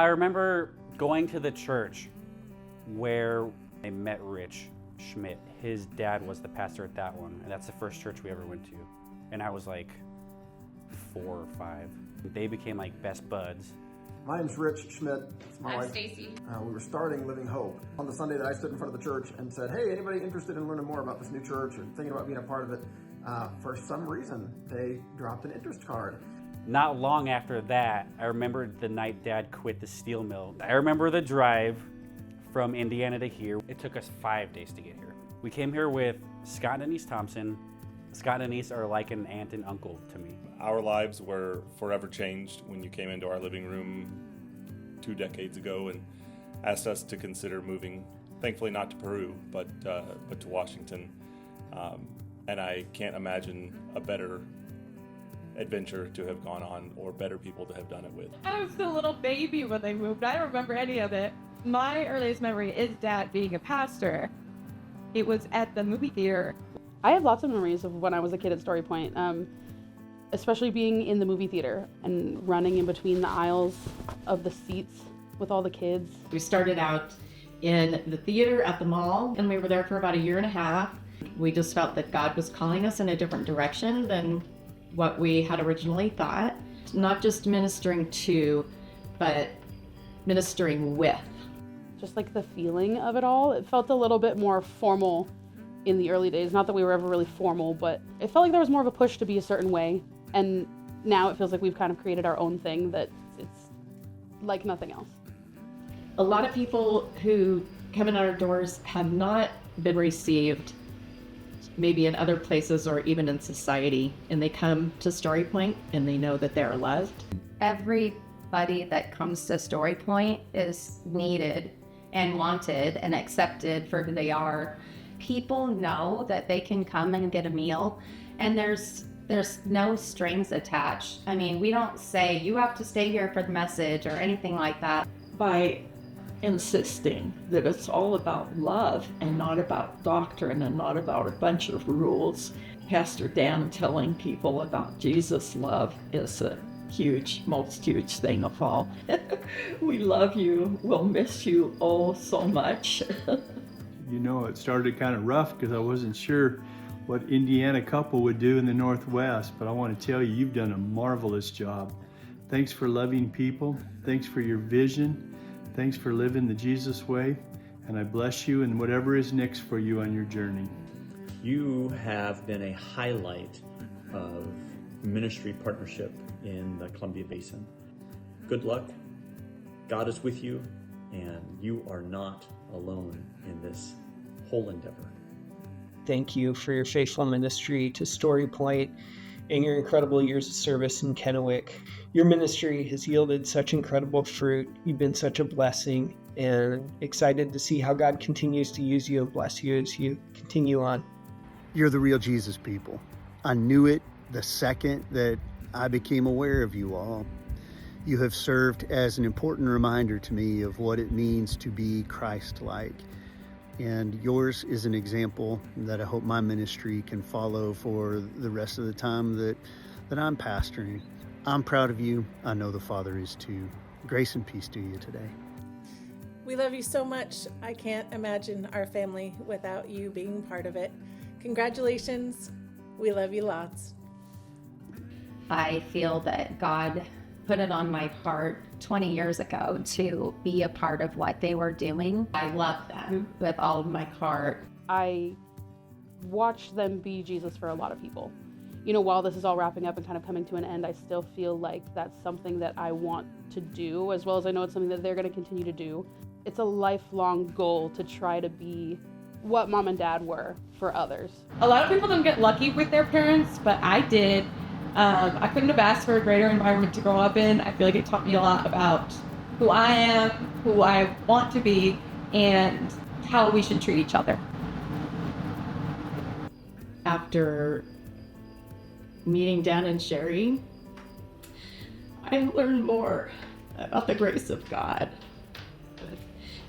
remember going to the church where I met Rich Schmidt. His dad was the pastor at that one, and that's the first church we ever went to. And I was like 4 or 5. They became like best buds. My name's Rich Schmidt. It's my I'm wife. Stacy. We were starting Living Hope. On the Sunday that I stood in front of the church and said, hey, anybody interested in learning more about this new church or thinking about being a part of it? For some reason, they dropped an interest card. Not long after that, I remember the night Dad quit the steel mill. I remember the drive from Indiana to here. It took us 5 days to get here. We came here with Scott and Denise Thompson. Scott and Denise are like an aunt and uncle to me. Our lives were forever changed when you came into our living room 2 decades ago and asked us to consider moving, thankfully not to Peru, but to Washington. And I can't imagine a better adventure to have gone on or better people to have done it with. I was a little baby when they moved. I don't remember any of it. My earliest memory is Dad being a pastor. It was at the movie theater. I have lots of memories of when I was a kid at Story Point, especially being in the movie theater and running in between the aisles of the seats with all the kids. We started out in the theater at the mall, and we were there for about 1.5 years. We just felt that God was calling us in a different direction than what we had originally thought. Not just ministering to, but ministering with. Just like the feeling of it all, it felt a little bit more formal in the early days. Not that we were ever really formal, but it felt like there was more of a push to be a certain way. And now it feels like we've kind of created our own thing that it's like nothing else. A lot of people who come in our doors have not been received maybe in other places or even in society, and they come to Story Point and they know that they're loved. Everybody that comes to Story Point is needed and wanted and accepted for who they are. People know that they can come and get a meal, and there's no strings attached. I mean, we don't say you have to stay here for the message or anything like that. By insisting that it's all about love and not about doctrine and not about a bunch of rules. Pastor Dan telling people about Jesus' love is a most huge thing of all. We love you. We'll miss you oh so much. You know, it started kind of rough because I wasn't sure what Indiana couple would do in the Northwest, but I want to tell you, you've done a marvelous job. Thanks for loving people. Thanks for your vision. Thanks for living the Jesus way, and I bless you and whatever is next for you on your journey. You have been a highlight of ministry partnership in the Columbia Basin. Good luck. God is with you, and you are not alone in this whole endeavor. Thank you for your faithful ministry to Story Point and your incredible years of service in Kennewick. Your ministry has yielded such incredible fruit. You've been such a blessing, and excited to see how God continues to use you and bless you as you continue on. You're the real Jesus people. I knew it the second that I became aware of you all. You have served as an important reminder to me of what it means to be Christ-like. And yours is an example that I hope my ministry can follow for the rest of the time that I'm pastoring. I'm proud of you. I know the Father is too. Grace and peace to you today. We love you so much. I can't imagine our family without you being part of it. Congratulations. We love you lots. I feel that God put it on my heart 20 years ago to be a part of what they were doing. I love them with all of my heart. I watched them be Jesus for a lot of people. You know, while this is all wrapping up and kind of coming to an end, I still feel like that's something that I want to do, as well as I know it's something that they're going to continue to do. It's a lifelong goal to try to be what Mom and Dad were for others. A lot of people don't get lucky with their parents, but I did. I couldn't have asked for a greater environment to grow up in. I feel like it taught me a lot about who I am, who I want to be, and how we should treat each other. After meeting Dan and Sherry, I learned more about the grace of God.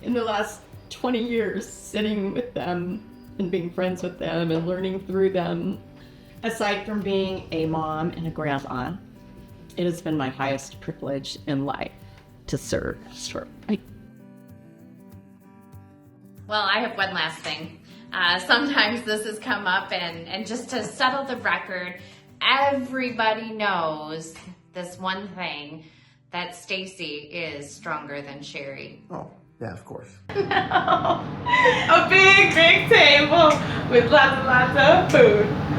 In the last 20 years, sitting with them and being friends with them and learning through them, aside from being a mom and a grandma, it has been my highest privilege in life to serve. Well, I have one last thing. Sometimes this has come up, and just to settle the record, everybody knows this one thing, that Stacy is stronger than Sherry. Oh, yeah, of course. A big table with lots and lots of food.